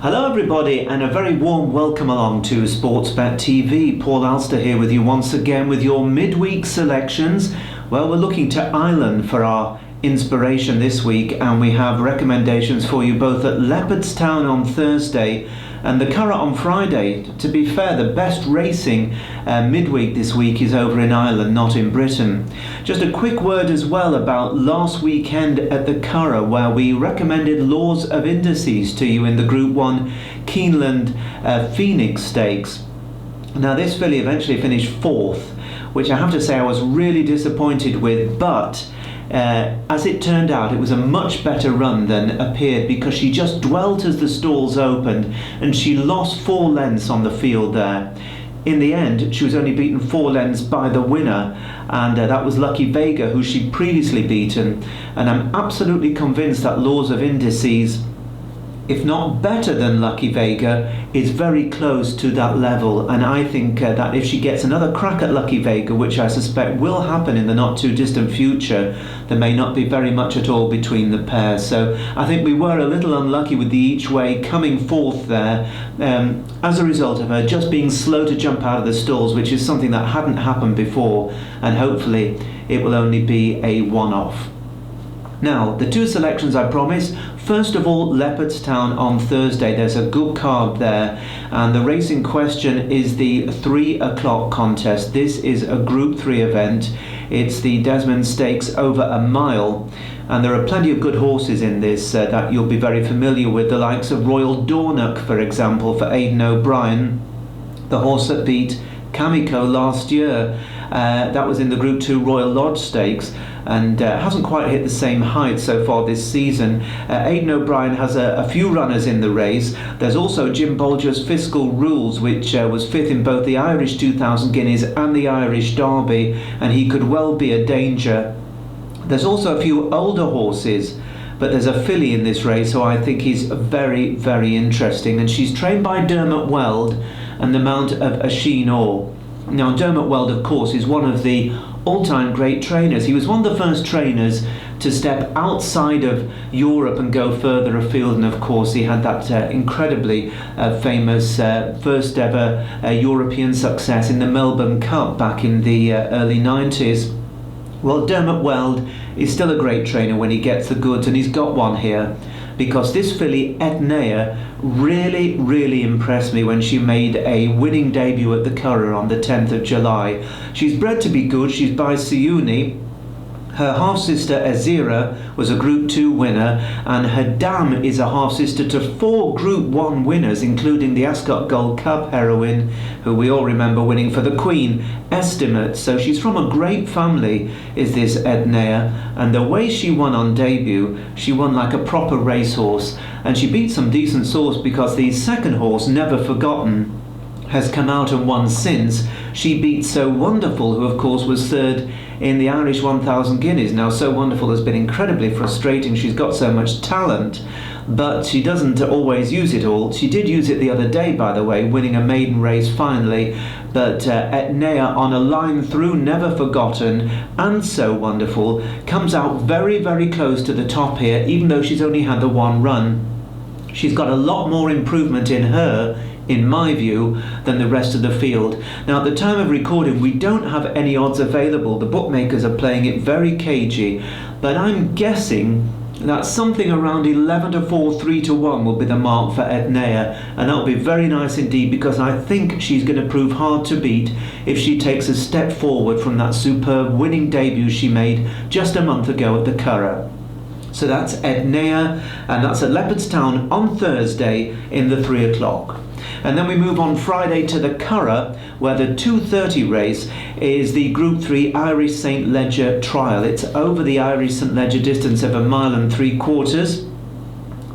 Hello everybody, and a very warm welcome along to Sportsbet TV. Paul Alster here with you once again with your midweek selections. Well, we're looking to Ireland for our inspiration this week, and we have recommendations for you both at Leopardstown on Thursday and the Curragh on Friday. To be fair, the best racing midweek this week is over in Ireland, not in Britain. Just a quick word as well about last weekend at the Curragh, where we recommended Laws of Indices to you in the Group 1 Keeneland Phoenix Stakes. Now, this filly eventually finished fourth, which I have to say I was really disappointed with, but as it turned out, it was a much better run than appeared, because she just dwelt as the stalls opened and she lost 4 lengths on the field there. In the end, she was only beaten 4 lengths by the winner, and that was Lucky Vega, who she'd previously beaten. And I'm absolutely convinced that Laws of Indices, if not better than Lucky Vega, is very close to that level. And I think that if she gets another crack at Lucky Vega, which I suspect will happen in the not too distant future, there may not be very much at all between the pairs. So I think we were a little unlucky with the each way coming fourth there, as a result of her just being slow to jump out of the stalls, which is something that hadn't happened before, and hopefully it will only be a one-off. Now, the 2 selections I promised. First of all, Leopardstown on Thursday. There's a good card there, and the racing question is the 3 o'clock contest. This is a Group 3 event. It's the Desmond Stakes over a mile, and there are plenty of good horses in this that you'll be very familiar with, the likes of Royal Dornoch, for example, for Aidan O'Brien, the horse that beat Kamiko last year. That was in the Group 2 Royal Lodge Stakes, and hasn't quite hit the same height so far this season. Aidan O'Brien has a few runners in the race. There's also Jim Bolger's Fiscal Rules, which was 5th in both the Irish 2,000 Guineas and the Irish Derby, and he could well be a danger. There's also a few older horses, but there's a filly in this race who I think is very, very interesting, and she's trained by Dermot Weld and the mount of Asheen Orr. Now, Dermot Weld, of course, is one of the all-time great trainers. He was one of the first trainers to step outside of Europe and go further afield, and of course he had that incredibly famous first ever European success in the Melbourne Cup back in the early 90s. Well, Dermot Weld is still a great trainer when he gets the goods, and he's got one here, because this filly, Etnea, really impressed me when she made a winning debut at the Curragh on the 10th of July. She's bred to be good. She's by Siuni. Her half-sister Azira was a Group 2 winner, and her dam is a half-sister to 4 Group 1 winners, including the Ascot Gold Cup heroine, who we all remember winning for the Queen, Estimate. So she's from a great family, is this Etnea, and the way she won on debut, she won like a proper racehorse, and she beat some decent sorts, because the second horse, Never Forgotten, has come out and won since. She beat So Wonderful, who of course was 3rd in the Irish 1,000 Guineas. Now, So Wonderful has been incredibly frustrating. She's got so much talent, but she doesn't always use it all. She did use it the other day, by the way, winning a maiden race finally, but Etnea on a line through Never Forgotten and So Wonderful comes out very close to the top here, even though she's only had the one run. She's got a lot more improvement in her, in my view, than the rest of the field. Now, at the time of recording, we don't have any odds available. The bookmakers are playing it very cagey, but I'm guessing that something around 11 to 4, 3 to 1 will be the mark for Etnea, and that'll be very nice indeed, because I think she's going to prove hard to beat if she takes a step forward from that superb winning debut she made just a month ago at the Curragh. So that's Etnea, and that's at Leopardstown on Thursday in the 3 o'clock. And then we move on Friday to the Curragh, where the 2:30 race is the Group 3 Irish St Leger Trial. It's over the Irish St Leger distance of 1 3/4 miles.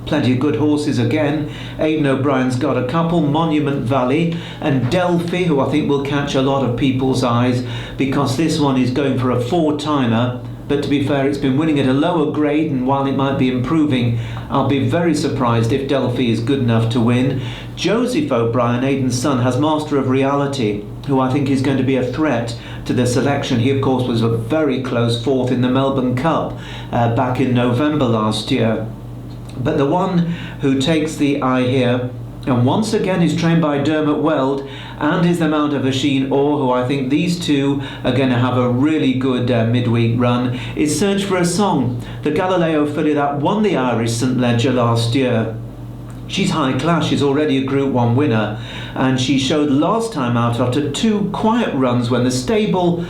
Plenty of good horses again. Aidan O'Brien's got a couple, Monument Valley and Delphi, who I think will catch a lot of people's eyes, because this one is going for a 4-timer. But to be fair, it's been winning at a lower grade, and while it might be improving, I'll be very surprised if Delphi is good enough to win. Joseph O'Brien, Aidan's son, has Master of Reality, who I think is going to be a threat to the selection. He, of course, was a very close 4th in the Melbourne Cup back in November last year. But the one who takes the eye here And once again is trained by Dermot Weld and is the mount of Asheen Orr, who I think these two are going to have a really good midweek run, is Search for a Song, the Galileo filly that won the Irish St Ledger last year. She's high class, she's already a Group 1 winner, and she showed last time out after 2 quiet runs when the stable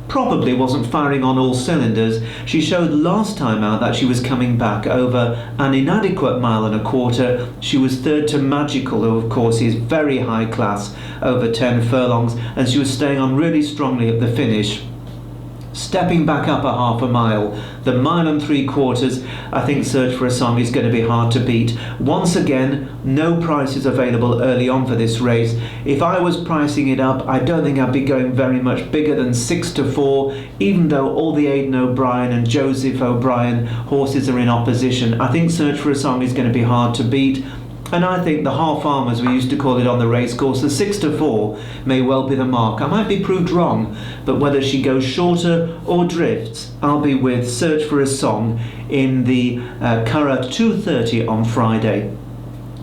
probably wasn't firing on all cylinders. She showed last time out that she was coming back over an inadequate 1.25 miles. She was third to Magical, who of course is very high class, over 10 furlongs, and she was staying on really strongly at the finish. Stepping back up a 0.5 mile, the 1.75 miles, I think Search for a Song is going to be hard to beat. Once again, no prices available early on for this race. If I was pricing it up, I don't think I'd be going very much bigger than 6-4, even though all the Aidan O'Brien and Joseph O'Brien horses are in opposition. I think Search for a Song is going to be hard to beat. And I think the half arm, as we used to call it on the racecourse, the 6-4 may well be the mark. I might be proved wrong, but whether she goes shorter or drifts, I'll be with Search for a Song in the Curragh 2:30 on Friday.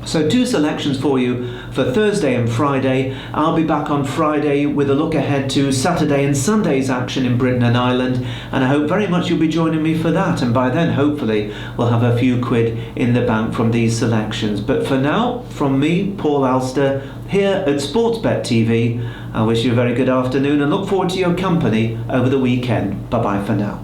So 2 selections for you for Thursday and Friday. I'll be back on Friday with a look ahead to Saturday and Sunday's action in Britain and Ireland, and I hope very much you'll be joining me for that, and by then hopefully we'll have a few quid in the bank from these selections. But for now, from me, Paul Alster, here at Sportsbet TV, I wish you a very good afternoon and look forward to your company over the weekend. Bye bye for now.